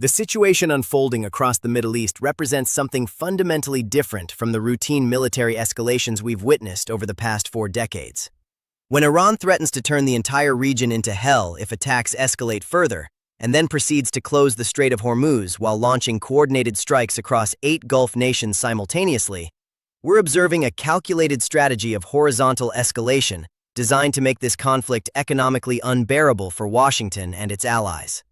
The situation unfolding across the Middle East represents something fundamentally different from the routine military escalations we've witnessed over the past 4 decades. When Iran threatens to turn the entire region into hell if attacks escalate further, and then proceeds to close the Strait of Hormuz while launching coordinated strikes across 8 Gulf nations simultaneously, we're observing a calculated strategy of horizontal escalation designed to make this conflict economically unbearable for Washington and its allies.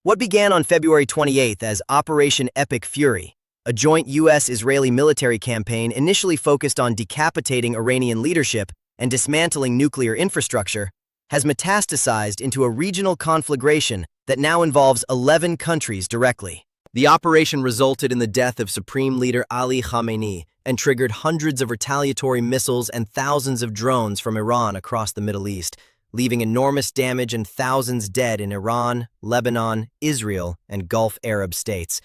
What began on February 28th as Operation Epic Fury, a joint U.S.-Israeli military campaign initially focused on decapitating Iranian leadership and dismantling nuclear infrastructure, has metastasized into a regional conflagration that now involves 11 countries directly. The operation resulted in the death of Supreme Leader Ali Khamenei and triggered hundreds of retaliatory missiles and thousands of drones from Iran across the Middle East, leaving enormous damage and thousands dead in Iran, Lebanon, Israel, and Gulf Arab states.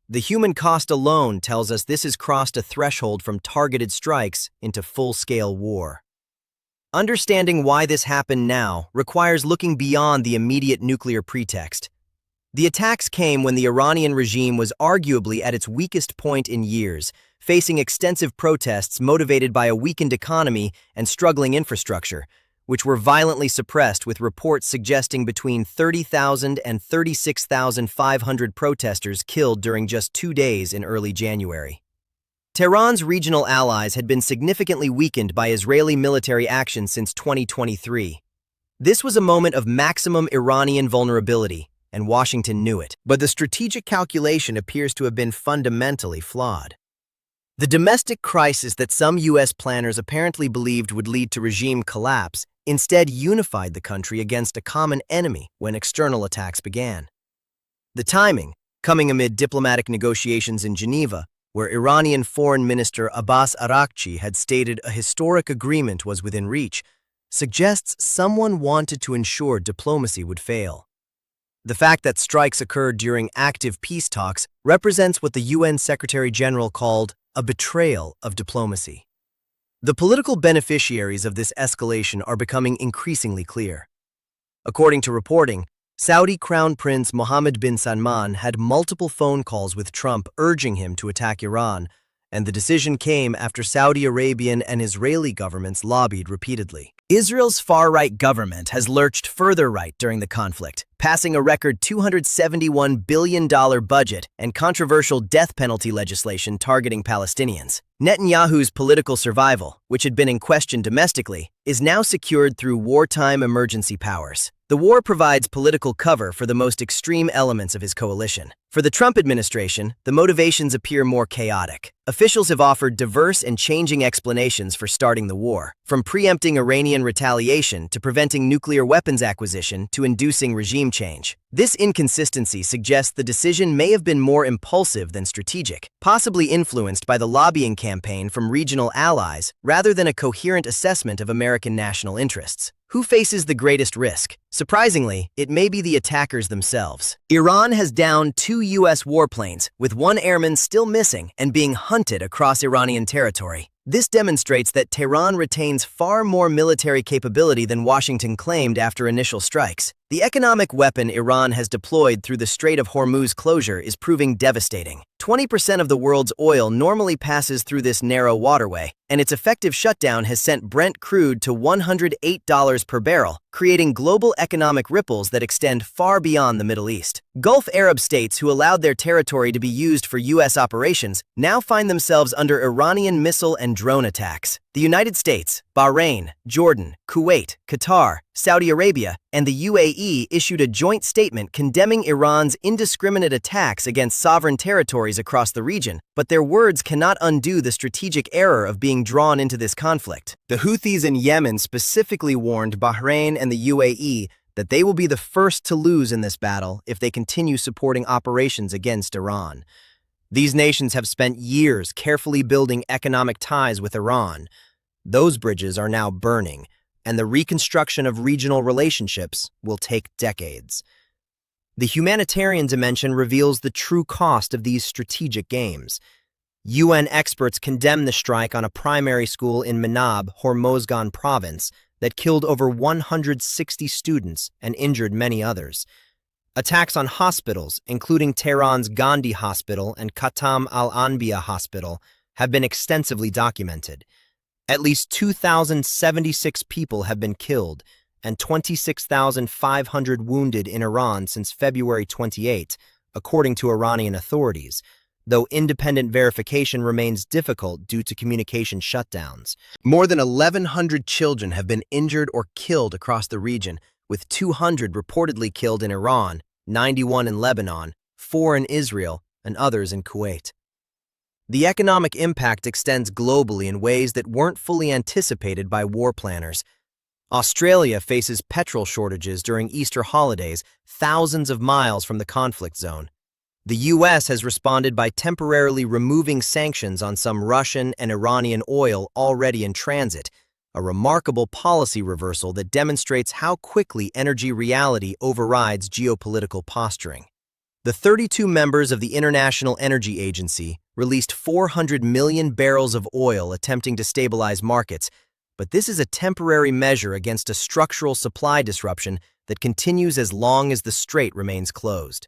The human cost alone tells us this has crossed a threshold from targeted strikes into full-scale war. Understanding why this happened now requires looking beyond the immediate nuclear pretext. The attacks came when the Iranian regime was arguably at its weakest point in years, facing extensive protests motivated by a weakened economy and struggling infrastructure, which were violently suppressed with reports suggesting between 30,000 and 36,500 protesters killed during just 2 days in early January. Tehran's regional allies had been significantly weakened by Israeli military action since 2023. This was a moment of maximum Iranian vulnerability, and Washington knew it. But the strategic calculation appears to have been fundamentally flawed. The domestic crisis that some U.S. planners apparently believed would lead to regime collapse instead unified the country against a common enemy when external attacks began. The timing, coming amid diplomatic negotiations in Geneva, where Iranian Foreign Minister Abbas Araghchi had stated a historic agreement was within reach, suggests someone wanted to ensure diplomacy would fail. The fact that strikes occurred during active peace talks represents what the UN Secretary-General called a betrayal of diplomacy. The political beneficiaries of this escalation are becoming increasingly clear. According to reporting, Saudi Crown Prince Mohammed bin Salman had multiple phone calls with Trump urging him to attack Iran, and the decision came after Saudi Arabian and Israeli governments lobbied repeatedly. Israel's far-right government has lurched further right during the conflict, passing a record $271 billion budget and controversial death penalty legislation targeting Palestinians. Netanyahu's political survival, which had been in question domestically, is now secured through wartime emergency powers. The war provides political cover for the most extreme elements of his coalition. For the Trump administration, the motivations appear more chaotic. Officials have offered diverse and changing explanations for starting the war, from preempting Iranian retaliation to preventing nuclear weapons acquisition to inducing regime change. This inconsistency suggests the decision may have been more impulsive than strategic, possibly influenced by the lobbying campaign from regional allies rather than a coherent assessment of American national interests. Who faces the greatest risk? Surprisingly, it may be the attackers themselves. Iran has downed 2 U.S. warplanes, with 1 airman still missing and being hunted across Iranian territory. This demonstrates that Tehran retains far more military capability than Washington claimed after initial strikes. The economic weapon Iran has deployed through the Strait of Hormuz closure is proving devastating. 20% of the world's oil normally passes through this narrow waterway, and its effective shutdown has sent Brent crude to $108 per barrel, creating global economic ripples that extend far beyond the Middle East. Gulf Arab states who allowed their territory to be used for U.S. operations now find themselves under Iranian missile and drone attacks. The United States, Bahrain, Jordan, Kuwait, Qatar, Saudi Arabia, and the UAE issued a joint statement condemning Iran's indiscriminate attacks against sovereign territories across the region, but their words cannot undo the strategic error of being drawn into this conflict. The Houthis in Yemen specifically warned Bahrain and the UAE that they will be the first to lose in this battle if they continue supporting operations against Iran. These nations have spent years carefully building economic ties with Iran. Those bridges are now burning, and the reconstruction of regional relationships will take decades. The humanitarian dimension reveals the true cost of these strategic games. UN experts condemn the strike on a primary school in Manab, Hormozgan province, that killed over 160 students and injured many others. Attacks on hospitals, including Tehran's Gandhi Hospital and Khatam al-Anbiya Hospital, have been extensively documented. At least 2,076 people have been killed and 26,500 wounded in Iran since February 28, according to Iranian authorities, though independent verification remains difficult due to communication shutdowns. More than 1,100 children have been injured or killed across the region, with 200 reportedly killed in Iran, 91 in Lebanon, 4 in Israel, and others in Kuwait. The economic impact extends globally in ways that weren't fully anticipated by war planners. Australia faces petrol shortages during Easter holidays, thousands of miles from the conflict zone. The U.S. has responded by temporarily removing sanctions on some Russian and Iranian oil already in transit, a remarkable policy reversal that demonstrates how quickly energy reality overrides geopolitical posturing. The 32 members of the International Energy Agency released 400 million barrels of oil attempting to stabilize markets, but this is a temporary measure against a structural supply disruption that continues as long as the strait remains closed.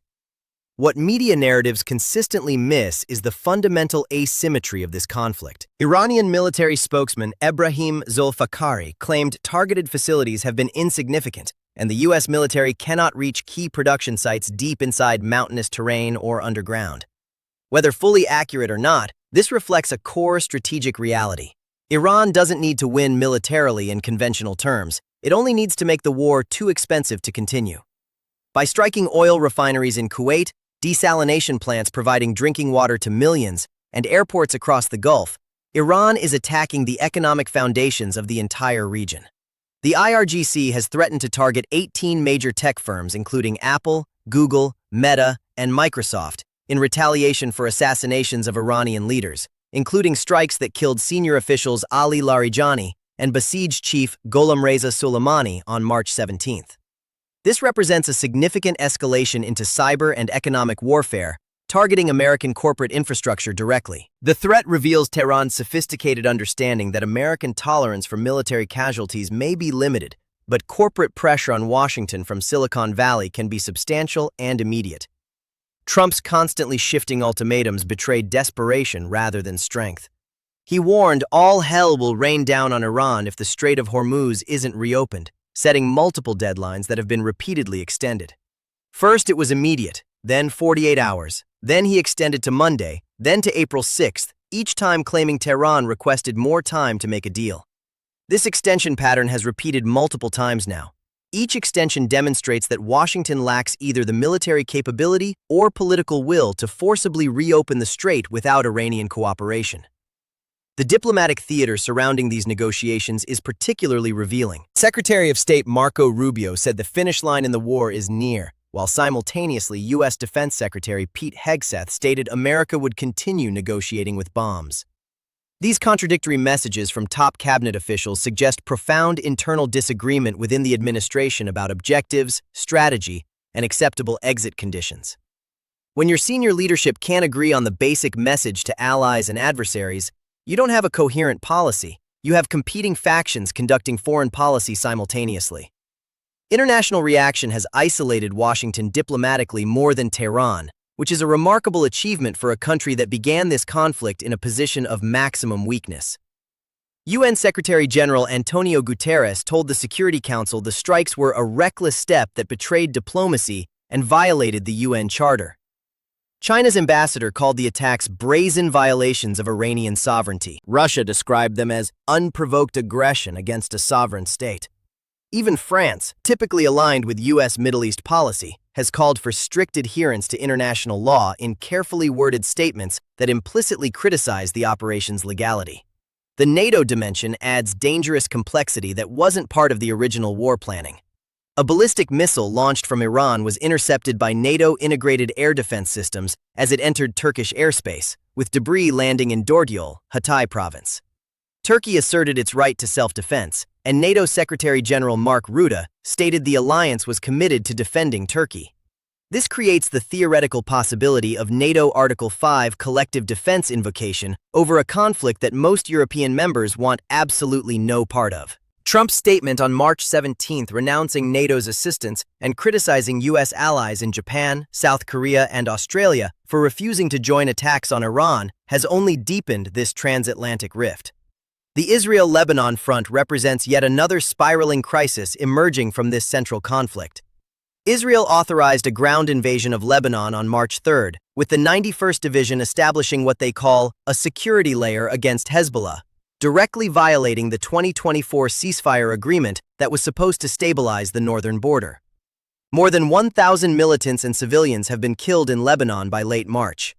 What media narratives consistently miss is the fundamental asymmetry of this conflict. Iranian military spokesman Ebrahim Zolfakhari claimed targeted facilities have been insignificant, and the U.S. military cannot reach key production sites deep inside mountainous terrain or underground. Whether fully accurate or not, this reflects a core strategic reality. Iran doesn't need to win militarily in conventional terms. It only needs to make the war too expensive to continue. By striking oil refineries in Kuwait, desalination plants providing drinking water to millions, and airports across the Gulf, Iran is attacking the economic foundations of the entire region. The IRGC has threatened to target 18 major tech firms, including Apple, Google, Meta, and Microsoft, in retaliation for assassinations of Iranian leaders, including strikes that killed senior officials Ali Larijani and Basij chief Gholamreza Soleimani on March 17. This represents a significant escalation into cyber and economic warfare, targeting American corporate infrastructure directly. The threat reveals Tehran's sophisticated understanding that American tolerance for military casualties may be limited, but corporate pressure on Washington from Silicon Valley can be substantial and immediate. Trump's constantly shifting ultimatums betrayed desperation rather than strength. He warned all hell will rain down on Iran if the Strait of Hormuz isn't reopened, setting multiple deadlines that have been repeatedly extended. First, it was immediate, then 48 hours, then he extended to Monday, then to April 6th, each time claiming Tehran requested more time to make a deal. This extension pattern has repeated multiple times now. Each extension demonstrates that Washington lacks either the military capability or political will to forcibly reopen the strait without Iranian cooperation. The diplomatic theater surrounding these negotiations is particularly revealing. Secretary of State Marco Rubio said the finish line in the war is near, while simultaneously U.S. Defense Secretary Pete Hegseth stated America would continue negotiating with bombs. These contradictory messages from top cabinet officials suggest profound internal disagreement within the administration about objectives, strategy, and acceptable exit conditions. When your senior leadership can't agree on the basic message to allies and adversaries, you don't have a coherent policy. You have competing factions conducting foreign policy simultaneously. International reaction has isolated Washington diplomatically more than Tehran, which is a remarkable achievement for a country that began this conflict in a position of maximum weakness. UN Secretary General Antonio Guterres told the Security Council the strikes were a reckless step that betrayed diplomacy and violated the UN Charter. China's ambassador called the attacks brazen violations of Iranian sovereignty. Russia described them as unprovoked aggression against a sovereign state. Even France, typically aligned with U.S. Middle East policy, has called for strict adherence to international law in carefully worded statements that implicitly criticize the operation's legality. The NATO dimension adds dangerous complexity that wasn't part of the original war planning. A ballistic missile launched from Iran was intercepted by NATO integrated air defense systems as it entered Turkish airspace, with debris landing in Dordyol, Hatay province. Turkey asserted its right to self-defense, and NATO Secretary General Mark Rutte stated the alliance was committed to defending Turkey. This creates the theoretical possibility of NATO Article 5 collective defense invocation over a conflict that most European members want absolutely no part of. Trump's statement on March 17th renouncing NATO's assistance and criticizing U.S. allies in Japan, South Korea, and Australia for refusing to join attacks on Iran has only deepened this transatlantic rift. The Israel-Lebanon front represents yet another spiraling crisis emerging from this central conflict. Israel authorized a ground invasion of Lebanon on March 3rd, with the 91st Division establishing what they call a security layer against Hezbollah, directly violating the 2024 ceasefire agreement that was supposed to stabilize the northern border. More than 1,000 militants and civilians have been killed in Lebanon by late March.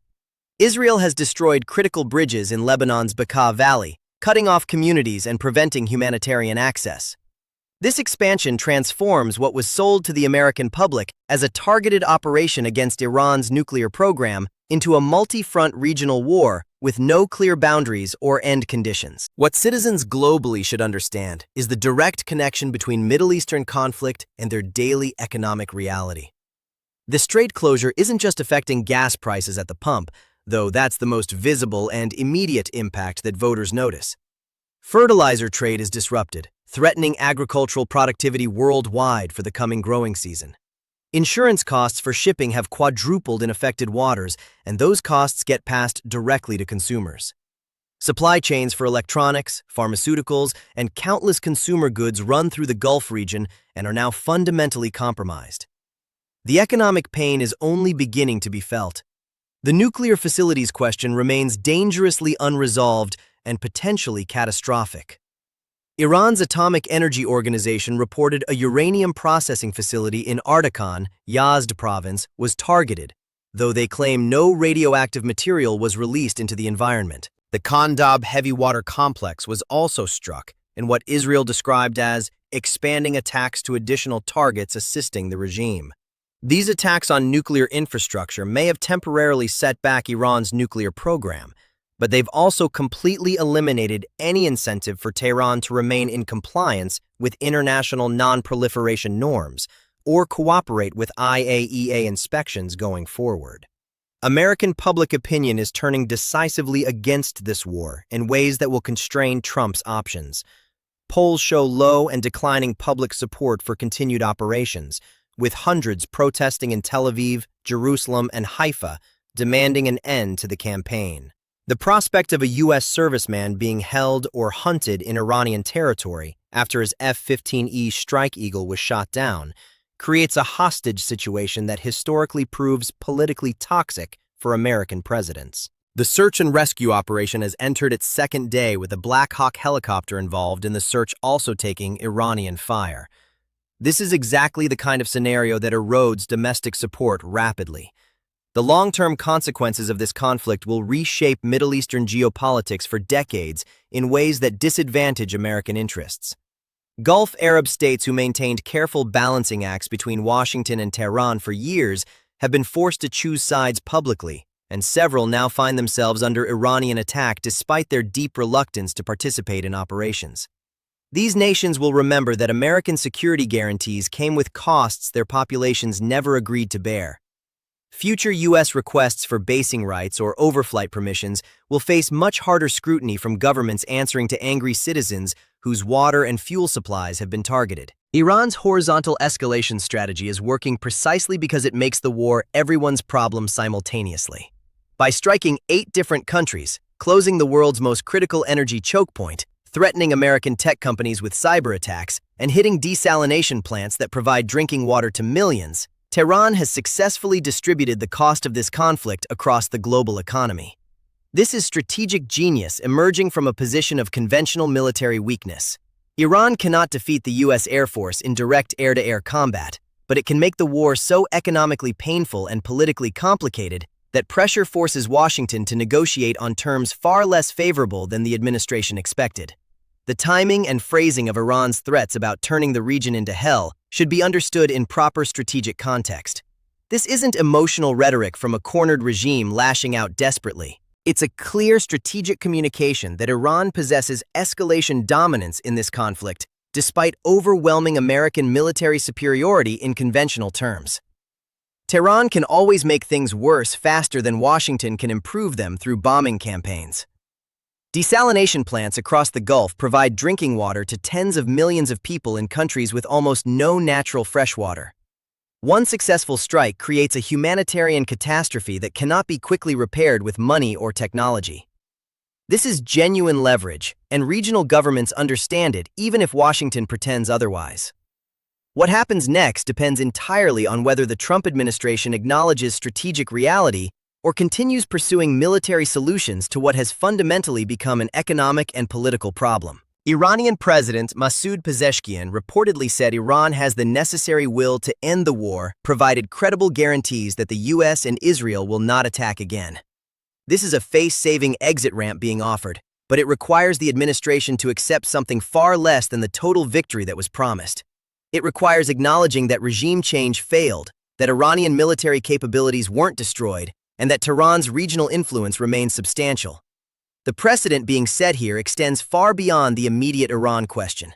Israel has destroyed critical bridges in Lebanon's Bekaa Valley, cutting off communities and preventing humanitarian access. This expansion transforms what was sold to the American public as a targeted operation against Iran's nuclear program into a multi-front regional war with no clear boundaries or end conditions. What citizens globally should understand is the direct connection between Middle Eastern conflict and their daily economic reality. The strait closure isn't just affecting gas prices at the pump, though that's the most visible and immediate impact that voters notice. Fertilizer trade is disrupted, threatening agricultural productivity worldwide for the coming growing season. Insurance costs for shipping have quadrupled in affected waters, and those costs get passed directly to consumers. Supply chains for electronics, pharmaceuticals, and countless consumer goods run through the Gulf region and are now fundamentally compromised. The economic pain is only beginning to be felt. The nuclear facilities question remains dangerously unresolved and potentially catastrophic. Iran's Atomic Energy Organization reported a uranium processing facility in Artakhan, Yazd province, was targeted, though they claim no radioactive material was released into the environment. The Khandab heavy water complex was also struck in what Israel described as expanding attacks to additional targets assisting the regime. These attacks on nuclear infrastructure may have temporarily set back Iran's nuclear program, but they've also completely eliminated any incentive for Tehran to remain in compliance with international non-proliferation norms or cooperate with IAEA inspections going forward. American public opinion is turning decisively against this war in ways that will constrain Trump's options. Polls show low and declining public support for continued operations, with hundreds protesting in Tel Aviv, Jerusalem, and Haifa, demanding an end to the campaign. The prospect of a U.S. serviceman being held or hunted in Iranian territory after his F-15E Strike Eagle was shot down creates a hostage situation that historically proves politically toxic for American presidents. The search and rescue operation has entered its second day with a Black Hawk helicopter involved in the search also taking Iranian fire. This is exactly the kind of scenario that erodes domestic support rapidly. The long-term consequences of this conflict will reshape Middle Eastern geopolitics for decades in ways that disadvantage American interests. Gulf Arab states who maintained careful balancing acts between Washington and Tehran for years have been forced to choose sides publicly, and several now find themselves under Iranian attack despite their deep reluctance to participate in operations. These nations will remember that American security guarantees came with costs their populations never agreed to bear. Future U.S. requests for basing rights or overflight permissions will face much harder scrutiny from governments answering to angry citizens whose water and fuel supplies have been targeted. Iran's horizontal escalation strategy is working precisely because it makes the war everyone's problem simultaneously. By striking 8 different countries, closing the world's most critical energy choke point, threatening American tech companies with cyber attacks, and hitting desalination plants that provide drinking water to millions, Tehran has successfully distributed the cost of this conflict across the global economy. This is strategic genius emerging from a position of conventional military weakness. Iran cannot defeat the U.S. Air Force in direct air-to-air combat, but it can make the war so economically painful and politically complicated that pressure forces Washington to negotiate on terms far less favorable than the administration expected. The timing and phrasing of Iran's threats about turning the region into hell should be understood in proper strategic context. This isn't emotional rhetoric from a cornered regime lashing out desperately. It's a clear strategic communication that Iran possesses escalation dominance in this conflict, despite overwhelming American military superiority in conventional terms. Tehran can always make things worse faster than Washington can improve them through bombing campaigns. Desalination plants across the Gulf provide drinking water to tens of millions of people in countries with almost no natural fresh water. One successful strike creates a humanitarian catastrophe that cannot be quickly repaired with money or technology. This is genuine leverage, and regional governments understand it even if Washington pretends otherwise. What happens next depends entirely on whether the Trump administration acknowledges strategic reality or continues pursuing military solutions to what has fundamentally become an economic and political problem. Iranian President Masoud Pezeshkian reportedly said Iran has the necessary will to end the war, provided credible guarantees that the US and Israel will not attack again. This is a face-saving exit ramp being offered, but it requires the administration to accept something far less than the total victory that was promised. It requires acknowledging that regime change failed, that Iranian military capabilities weren't destroyed, and that Tehran's regional influence remains substantial. The precedent being set here extends far beyond the immediate Iran question.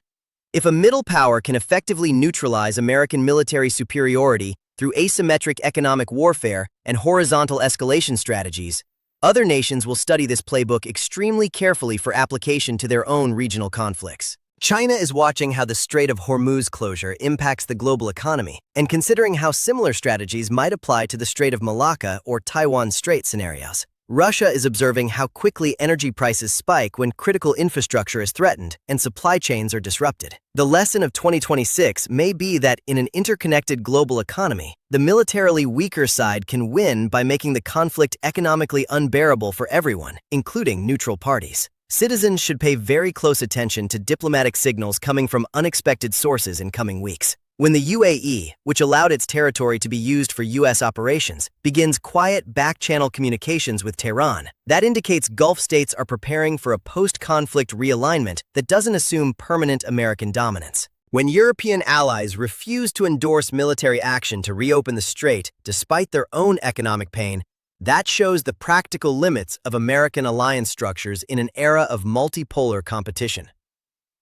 If a middle power can effectively neutralize American military superiority through asymmetric economic warfare and horizontal escalation strategies, other nations will study this playbook extremely carefully for application to their own regional conflicts. China is watching how the Strait of Hormuz closure impacts the global economy and considering how similar strategies might apply to the Strait of Malacca or Taiwan Strait scenarios. Russia is observing how quickly energy prices spike when critical infrastructure is threatened and supply chains are disrupted. The lesson of 2026 may be that in an interconnected global economy, the militarily weaker side can win by making the conflict economically unbearable for everyone, including neutral parties. Citizens should pay very close attention to diplomatic signals coming from unexpected sources in coming weeks. When the UAE, which allowed its territory to be used for U.S. operations, begins quiet back-channel communications with Tehran, that indicates Gulf states are preparing for a post-conflict realignment that doesn't assume permanent American dominance. When European allies refuse to endorse military action to reopen the strait despite their own economic pain, that shows the practical limits of American alliance structures in an era of multipolar competition.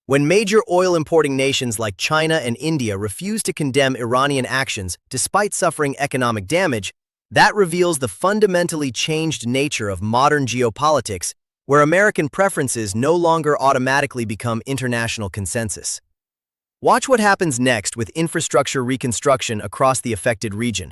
When major oil-importing nations like China and India refuse to condemn Iranian actions despite suffering economic damage, that reveals the fundamentally changed nature of modern geopolitics, where American preferences no longer automatically become international consensus. Watch what happens next with infrastructure reconstruction across the affected region.